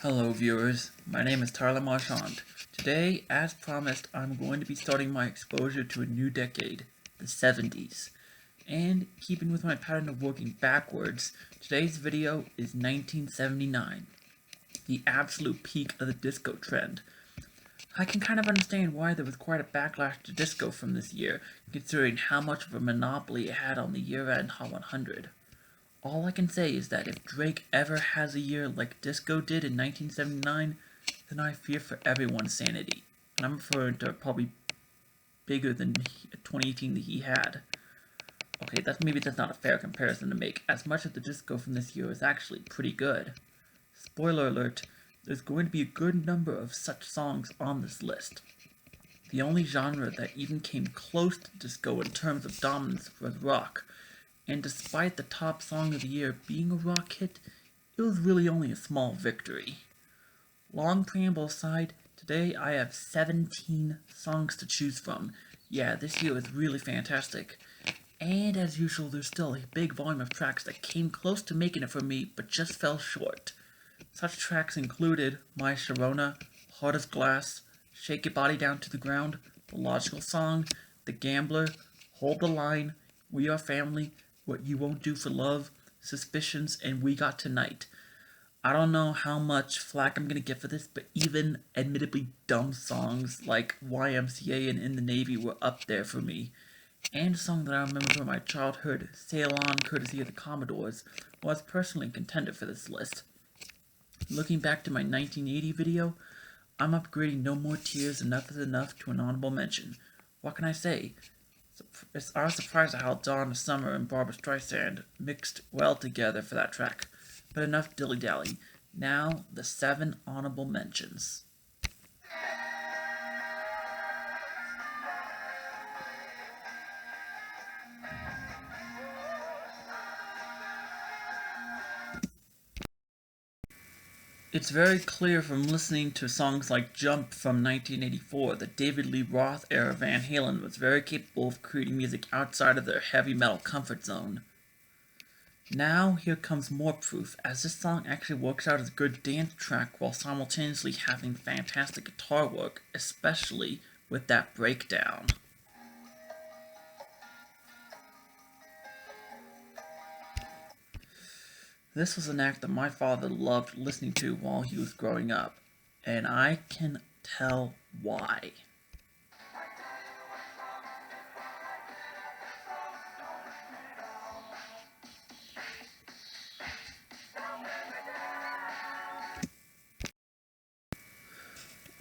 Hello viewers, my name is Tyler Marchand. Today, as promised, I'm going to be starting my exposure to a new decade, the 70s. And keeping with my pattern of working backwards, today's video is 1979, the absolute peak of the disco trend. I can kind of understand why there was quite a backlash to disco from this year, considering how much of a monopoly it had on the year-end Hot 100. All I can say is that if Drake ever has a year like disco did in 1979, then I fear for everyone's sanity. And I'm referring to probably bigger than 2018 that he had. Okay, maybe that's not a fair comparison to make, as much of the disco from this year is actually pretty good. Spoiler alert, there's going to be a good number of such songs on this list. The only genre that even came close to disco in terms of dominance was rock, and despite the top song of the year being a rock hit, it was really only a small victory. Long preamble aside, today I have 17 songs to choose from. Yeah, this year was really fantastic. And as usual, there's still a big volume of tracks that came close to making it for me, but just fell short. Such tracks included My Sharona, Hard as Glass, Shake Your Body Down to the Ground, The Logical Song, The Gambler, Hold the Line, We Are Family, What You Won't Do for Love, Suspicions, and We Got Tonight. I don't know how much flack I'm gonna get for this, but even admittedly dumb songs like YMCA and In the Navy were up there for me. And a song that I remember from my childhood, Sail On, courtesy of the Commodores, was personally a contender for this list. Looking back to my 1980 video, I'm upgrading No More Tears, Enough is Enough to an honorable mention. What can I say? I was surprised at how Donna Summer and Barbra Streisand mixed well together for that track. But enough dilly-dally. Now, the 7 honorable mentions. It's very clear from listening to songs like Jump from 1984 that David Lee Roth era Van Halen was very capable of creating music outside of their heavy metal comfort zone. Now here comes more proof, as this song actually works out as a good dance track while simultaneously having fantastic guitar work, especially with that breakdown. This was an act that my father loved listening to while he was growing up, and I can tell why.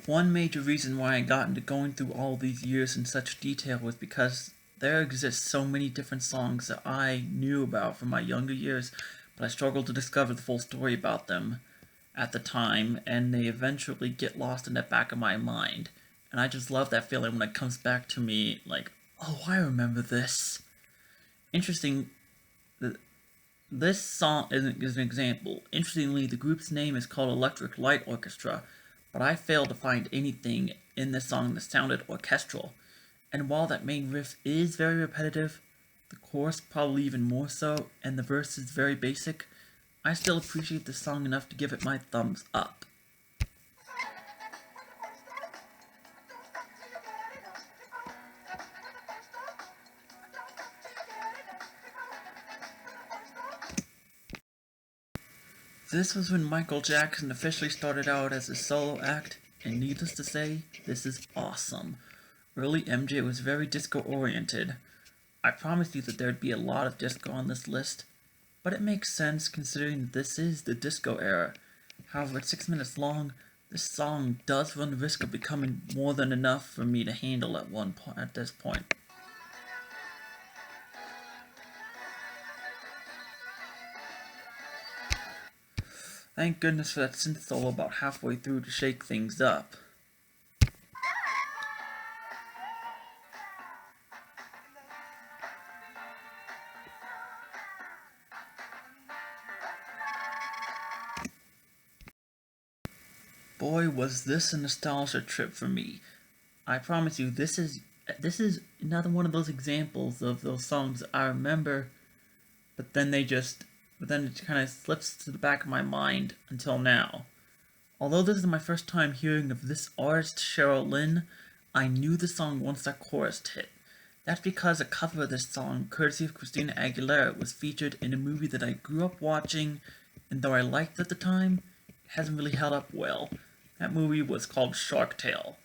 One major reason why I got into going through all these years in such detail was because there exist so many different songs that I knew about from my younger years, but I struggled to discover the full story about them at the time, and they eventually get lost in the back of my mind. And I just love that feeling when it comes back to me, like, oh, I remember this. Interesting, this song is an example. Interestingly, the group's name is called Electric Light Orchestra, but I failed to find anything in this song that sounded orchestral. And while that main riff is very repetitive, the chorus probably even more so, and the verse is very basic, I still appreciate this song enough to give it my thumbs up. This was when Michael Jackson officially started out as a solo act, and needless to say, this is awesome. Early MJ was very disco-oriented. I promised you that there'd be a lot of disco on this list, but it makes sense considering that this is the disco era. However, at 6 minutes long, this song does run the risk of becoming more than enough for me to handle at this point. Thank goodness for that synth solo about halfway through to shake things up. Boy, was this a nostalgia trip for me. I promise you, this is another one of those examples of those songs I remember, but then it kind of slips to the back of my mind until now. Although this is my first time hearing of this artist, Cheryl Lynn, I knew the song once that chorus hit. That's because a cover of this song, courtesy of Christina Aguilera, was featured in a movie that I grew up watching, and though I liked it at the time, it hasn't really held up well. That movie was called Shark Tale.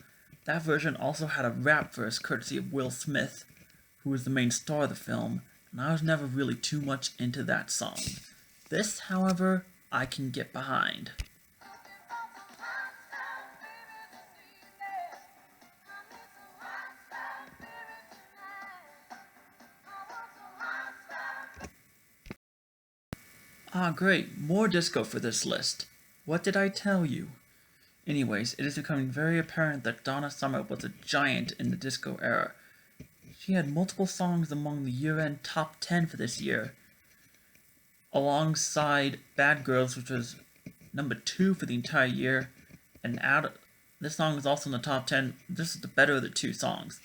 That version also had a rap verse courtesy of Will Smith, who was the main star of the film, and I was never really too much into that song. This, however, I can get behind. Ah, great, more disco for this list. What did I tell you? Anyways, it is becoming very apparent that Donna Summer was a giant in the disco era. She had multiple songs among the year-end top 10 for this year, alongside Bad Girls, which was number 2 for the entire year, and this song is also in the top 10. This is the better of the two songs.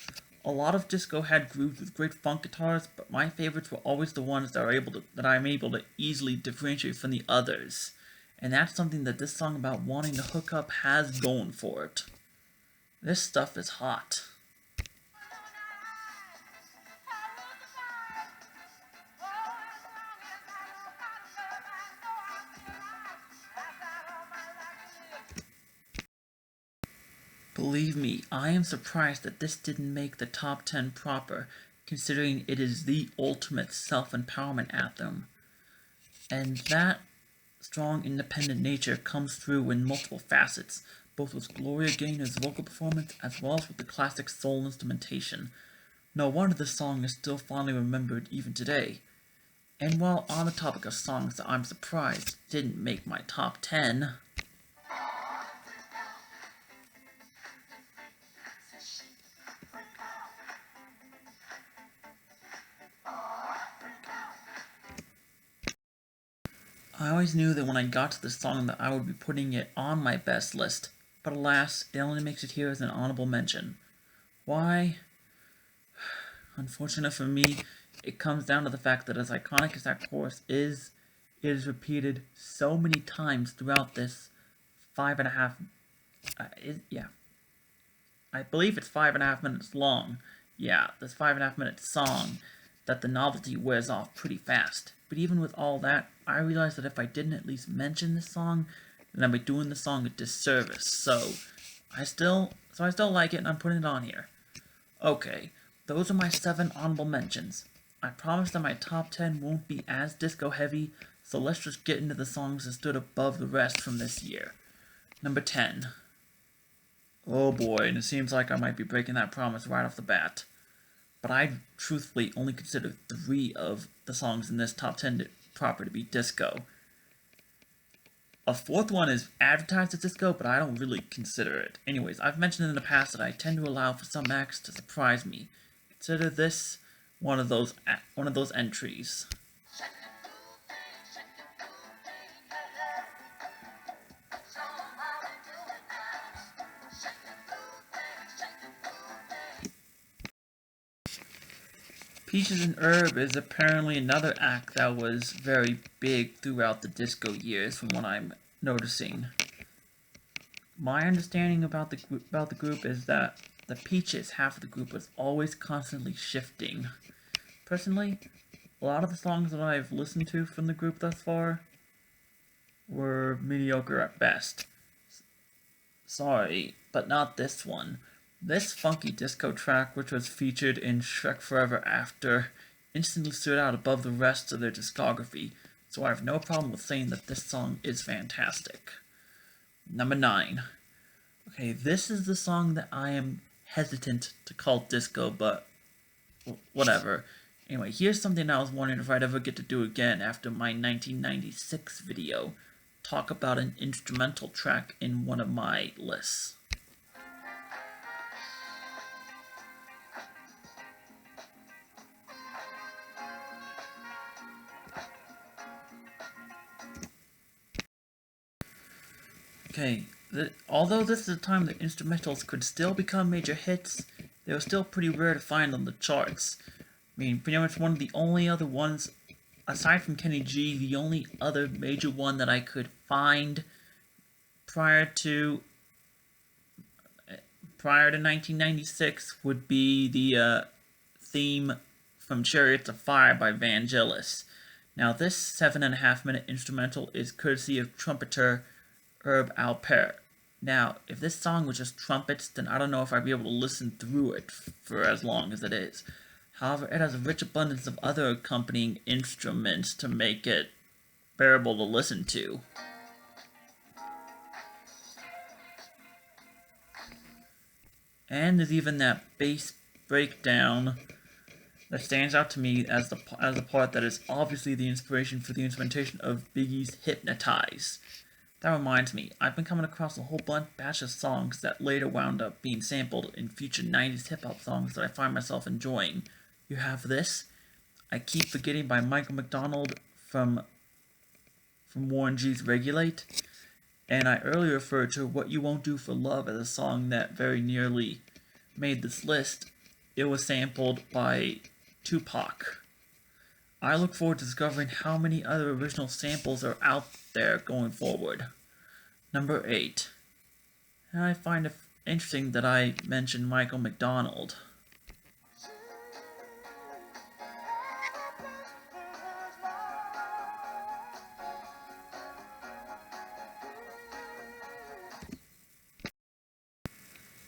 A lot of disco had grooves with great funk guitars, but my favorites were always the ones that I'm able to easily differentiate from the others. And that's something that this song about wanting to hook up has going for it. This stuff is hot. Believe me, I am surprised that this didn't make the top 10 proper, considering it is the ultimate self-empowerment anthem. And that strong independent nature comes through in multiple facets, both with Gloria Gaynor's vocal performance as well as with the classic soul instrumentation. No wonder this song is still fondly remembered even today. And while on the topic of songs that I'm surprised didn't make my top 10, I always knew that when I got to this song that I would be putting it on my best list, but alas, it only makes it here as an honorable mention. Why? Unfortunate for me, it comes down to the fact that as iconic as that chorus is, it is repeated so many times throughout this 5.5, I believe it's 5.5 minutes long. Yeah, this 5.5 minute song, that the novelty wears off pretty fast. But even with all that, I realized that if I didn't at least mention this song, then I'd be doing the song a disservice. So I still like it, and I'm putting it on here. Okay, those are my 7 honorable mentions. I promise that my top 10 won't be as disco heavy, so let's just get into the songs that stood above the rest from this year. Number 10. Oh boy, and it seems like I might be breaking that promise right off the bat. But I truthfully only consider 3 of the songs in this top 10 proper to be disco. A 4th one is advertised as disco, but I don't really consider it. Anyways, I've mentioned in the past that I tend to allow for some acts to surprise me. Consider this one of those entries. Peaches and Herb is apparently another act that was very big throughout the disco years from what I'm noticing. My understanding about the group is that the Peaches half of the group was always constantly shifting. Personally, a lot of the songs that I've listened to from the group thus far were mediocre at best. Sorry, but not this one. This funky disco track, which was featured in Shrek Forever After, instantly stood out above the rest of their discography, so I have no problem with saying that this song is fantastic. Number 9. Okay, this is the song that I am hesitant to call disco, but whatever. Anyway, here's something I was wondering if I'd ever get to do again after my 1996 video. Talk about an instrumental track in one of my lists. Okay, although this is a time that instrumentals could still become major hits, they were still pretty rare to find on the charts. I mean, pretty much one of the only other ones, aside from Kenny G, the only other major one that I could find prior to 1996 would be the theme from Chariots of Fire by Vangelis. Now this 7.5-minute instrumental is courtesy of trumpeter Herb Alpert. Now, if this song was just trumpets, then I don't know if I'd be able to listen through it for as long as it is. However, it has a rich abundance of other accompanying instruments to make it bearable to listen to. And there's even that bass breakdown that stands out to me as the part that is obviously the inspiration for the instrumentation of Biggie's Hypnotize. That reminds me, I've been coming across a whole batch of songs that later wound up being sampled in future 90s hip-hop songs that I find myself enjoying. You have this, I Keep Forgetting by Michael McDonald from Warren G's Regulate, and I earlier referred to What You Won't Do for Love as a song that very nearly made this list. It was sampled by Tupac. I look forward to discovering how many other original samples are out there going forward. Number 8. And I find it interesting that I mentioned Michael McDonald.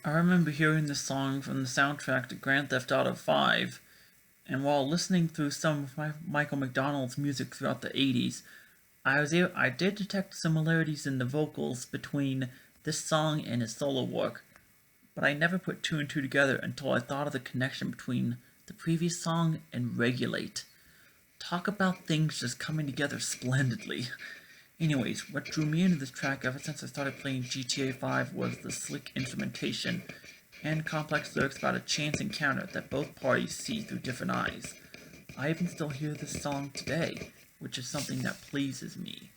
I remember hearing this song from the soundtrack to Grand Theft Auto 5, and while listening through some of Michael McDonald's music throughout the 80s, I did detect similarities in the vocals between this song and his solo work, but I never put two and two together until I thought of the connection between the previous song and Regulate. Talk about things just coming together splendidly. Anyways, what drew me into this track ever since I started playing GTA 5 was the slick instrumentation and complex lyrics about a chance encounter that both parties see through different eyes. I even still hear this song today, which is something that pleases me.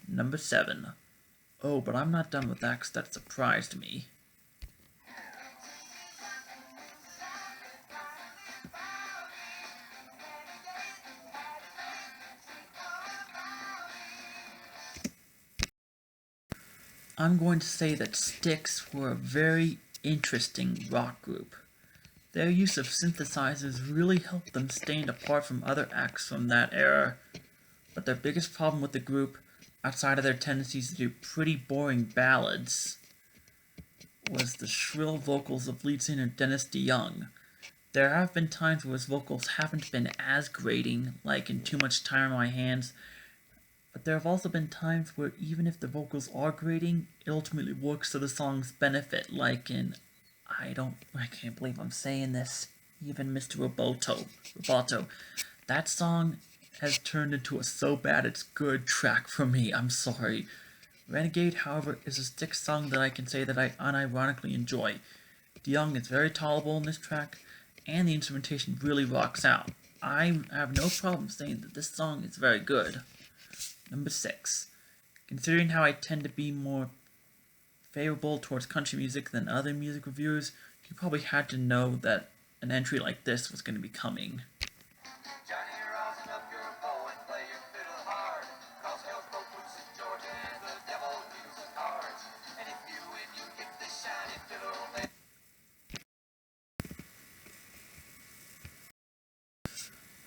Number 7. Oh, but I'm not done with that because that surprised me. I'm going to say that Styx were a very interesting rock group. Their use of synthesizers really helped them stand apart from other acts from that era, but their biggest problem with the group, outside of their tendencies to do pretty boring ballads, was the shrill vocals of lead singer Dennis DeYoung. There have been times where his vocals haven't been as grating, like in Too Much Time on My Hands, but there have also been times where even if the vocals are grating, it ultimately works to the song's benefit, like in I can't believe I'm saying this, even Mr. Roboto. That song has turned into a so bad it's good track for me, I'm sorry. Renegade, however, is a Styx song that I can say that I unironically enjoy. DeYoung is very tolerable in this track, and the instrumentation really rocks out. I have no problem saying that this song is very good. Number 6. Considering how I tend to be more favorable towards country music than other music reviewers, you probably had to know that an entry like this was going to be coming.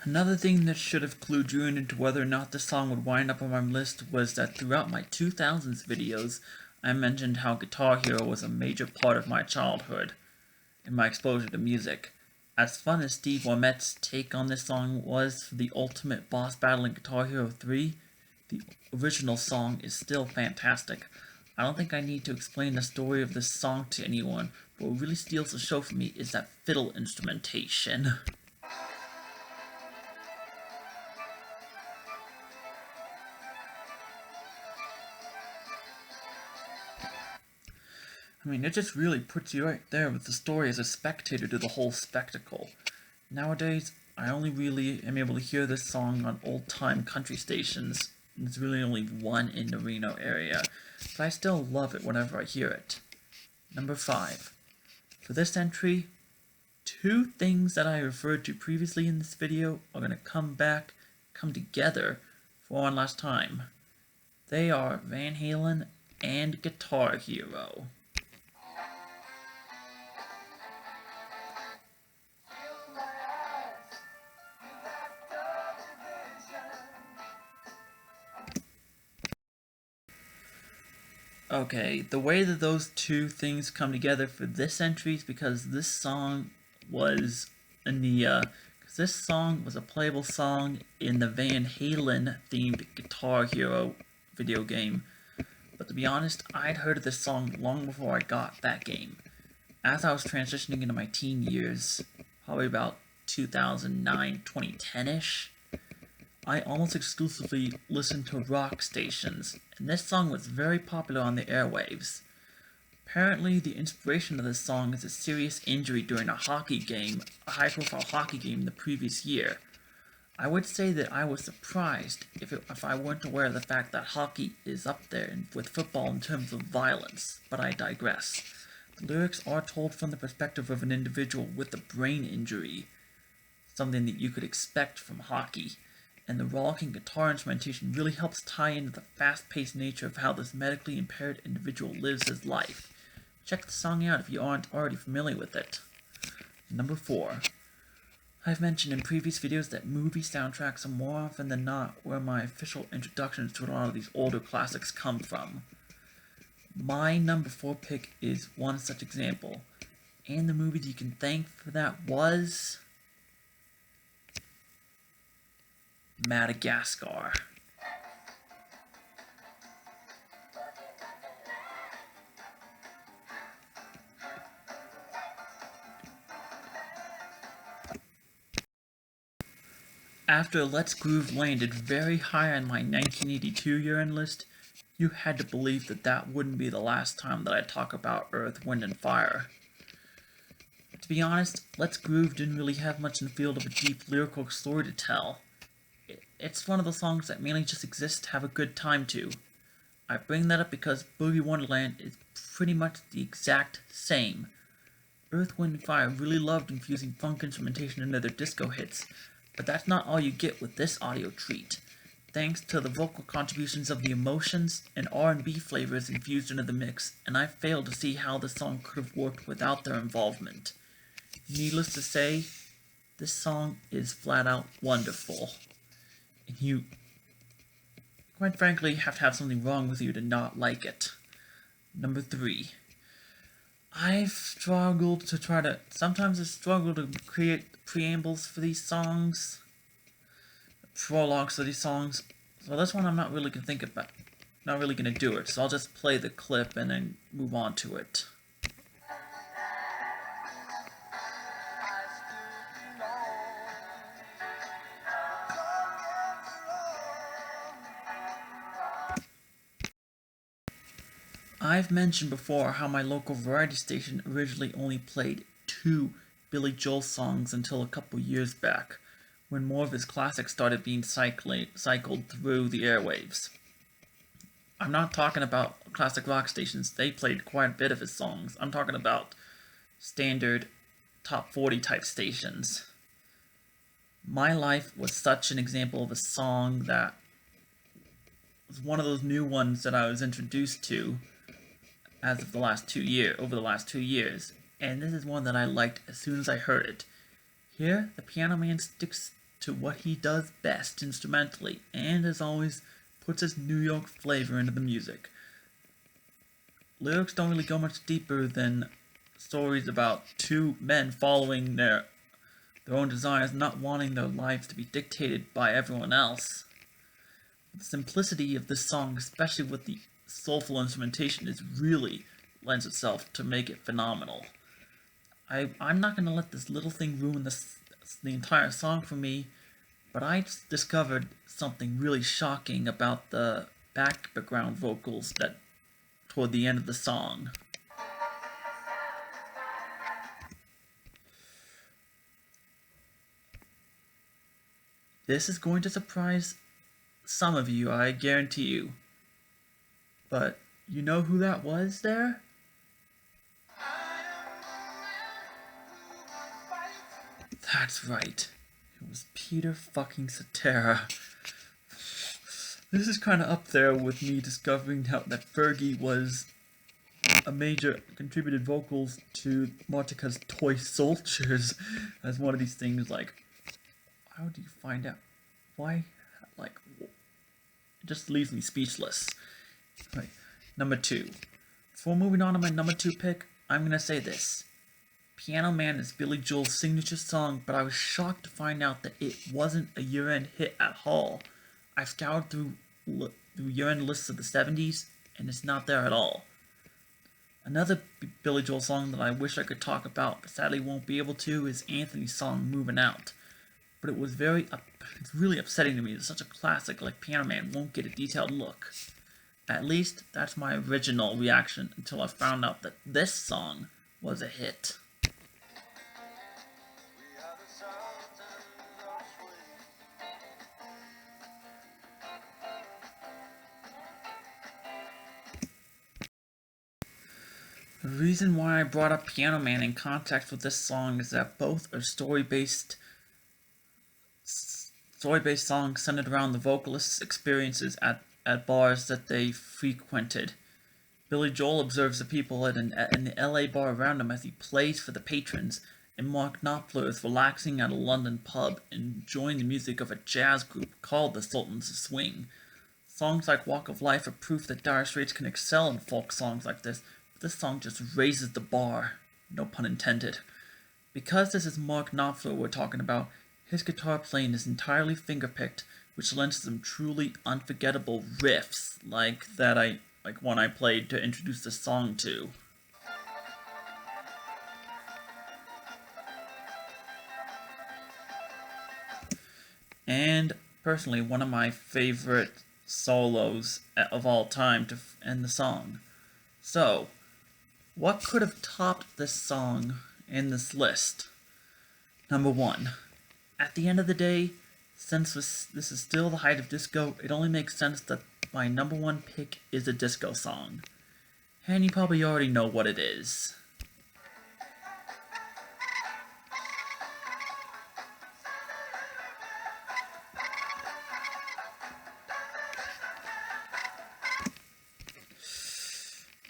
Another thing that should have clued you into whether or not this song would wind up on my list was that throughout my 2000s videos, I mentioned how Guitar Hero was a major part of my childhood and my exposure to music. As fun as Steve Womet's take on this song was for the ultimate boss battle in Guitar Hero 3, the original song is still fantastic. I don't think I need to explain the story of this song to anyone, but what really steals the show for me is that fiddle instrumentation. I mean, it just really puts you right there with the story as a spectator to the whole spectacle. Nowadays, I only really am able to hear this song on old-time country stations. There's really only one in the Reno area, but I still love it whenever I hear it. Number 5. For this entry, 2 things that I referred to previously in this video are going to come together for one last time. They are Van Halen and Guitar Hero. Okay, the way that those two things come together for this entry is because this song was because this song was a playable song in the Van Halen themed Guitar Hero video game. But to be honest, I'd heard of this song long before I got that game. As I was transitioning into my teen years, probably about 2009, 2010-ish, I almost exclusively listened to rock stations, and this song was very popular on the airwaves. Apparently, the inspiration of this song is a serious injury during a high-profile hockey game the previous year. I would say that I was surprised if I weren't aware of the fact that hockey is up there with football in terms of violence, but I digress. The lyrics are told from the perspective of an individual with a brain injury, something that you could expect from hockey, and the rollicking guitar instrumentation really helps tie into the fast-paced nature of how this medically impaired individual lives his life. Check the song out if you aren't already familiar with it. Number 4. I've mentioned in previous videos that movie soundtracks are more often than not where my official introductions to a lot of these older classics come from. My number 4 pick is one such example, and the movie that you can thank for that was Madagascar. After Let's Groove landed very high on my 1982 year-end list, you had to believe that that wouldn't be the last time that I talk about Earth, Wind, and Fire. To be honest, Let's Groove didn't really have much in the field of a deep lyrical story to tell. It's one of the songs that mainly just exists to have a good time to. I bring that up because Boogie Wonderland is pretty much the exact same. Earth, Wind, and Fire really loved infusing funk instrumentation into their disco hits, but that's not all you get with this audio treat. Thanks to the vocal contributions of the Emotions and R&B flavors infused into the mix, and I fail to see how the song could have worked without their involvement. Needless to say, this song is flat out wonderful. And you, quite frankly, have to have something wrong with you to not like it. Number 3. Sometimes I struggle to create preambles for these songs, prologues for these songs, so this one I'm not really going to do it, so I'll just play the clip and then move on to it. I've mentioned before how my local variety station originally only played 2 Billy Joel songs until a couple years back, when more of his classics started being cycled through the airwaves. I'm not talking about classic rock stations, they played quite a bit of his songs. I'm talking about standard top 40 type stations. My Life was such an example of a song that was one of those new ones that I was introduced to over the last 2 years, and this is one that I liked as soon as I heard it. Here, the piano man sticks to what he does best instrumentally, and as always, puts his New York flavor into the music. Lyrics don't really go much deeper than stories about 2 men following their own desires, not wanting their lives to be dictated by everyone else. The simplicity of this song, especially with the soulful instrumentation, really lends itself to make it phenomenal. I'm not going to let this little thing ruin the entire song for me, but I discovered something really shocking about the background vocals toward the end of the song. This is going to surprise some of you, I guarantee you. But you know who that was there? That's right. It was Peter fucking Cetera. This is kind of up there with me discovering that Fergie was a major contributed vocals to Martika's Toy Soldiers as one of these things. Like, how do you find out? Why? Like, it just leaves me speechless. Right. Number 2. Before moving on to my number 2 pick, I'm gonna say this. Piano Man is Billy Joel's signature song, but I was shocked to find out that it wasn't a year-end hit at all. I've scoured through year-end lists of the 70s, and it's not there at all. Another Billy Joel song that I wish I could talk about, but sadly won't be able to, is Anthony's song Moving Out. But it's really upsetting to me that such a classic like Piano Man won't get a detailed look. At least, that's my original reaction until I found out that this song was a hit. The reason why I brought up Piano Man in context with this song is that both are story-based songs centered around the vocalist's experiences at bars that they frequented. Billy Joel observes the people in the LA bar around him as he plays for the patrons, and Mark Knopfler is relaxing at a London pub, enjoying the music of a jazz group called the Sultans of Swing. Songs like Walk of Life are proof that Dire Straits can excel in folk songs like this. This song just raises the bar, no pun intended. Because this is Mark Knopfler we're talking about, his guitar playing is entirely finger-picked, which lends to some truly unforgettable riffs, like one I played to introduce the song to. And personally, one of my favorite solos of all time to end the song. So, what could have topped this song in this list? Number 1. At the end of the day, since this is still the height of disco, it only makes sense that my number 1 pick is a disco song. And you probably already know what it is.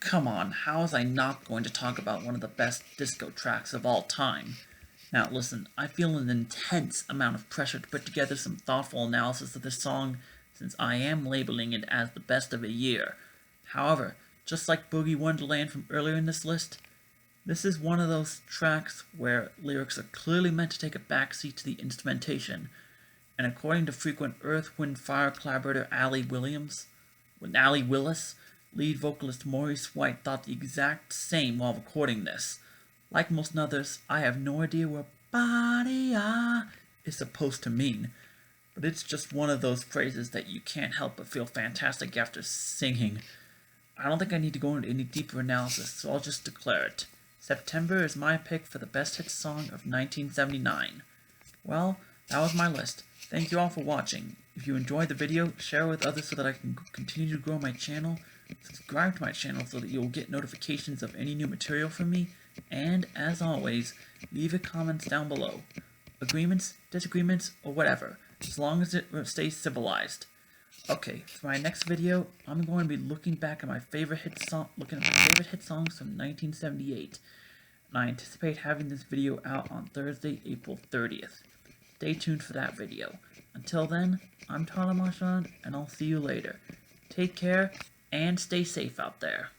Come on, how was I not going to talk about one of the best disco tracks of all time? Now listen, I feel an intense amount of pressure to put together some thoughtful analysis of this song, since I am labeling it as the best of a year. However, just like Boogie Wonderland from earlier in this list, this is one of those tracks where lyrics are clearly meant to take a backseat to the instrumentation, and according to frequent Earth, Wind, Fire collaborator Allie Willis, lead vocalist Maurice White thought the exact same while recording this. Like most others, I have no idea what "body-ah" is supposed to mean, but it's just one of those phrases that you can't help but feel fantastic after singing. I don't think I need to go into any deeper analysis, so I'll just declare it. September is my pick for the best hit song of 1979. Well, that was my list. Thank you all for watching. If you enjoyed the video, share it with others so that I can continue to grow my channel. Subscribe to my channel so that you'll get notifications of any new material from me. And, as always, leave your comments down below. Agreements, disagreements, or whatever, as long as it stays civilized. Okay, for my next video, I'm going to be looking back at my favorite hit songs from 1978. And I anticipate having this video out on Thursday, April 30th. Stay tuned for that video. Until then, I'm Tyler Marchand, and I'll see you later. Take care, and stay safe out there.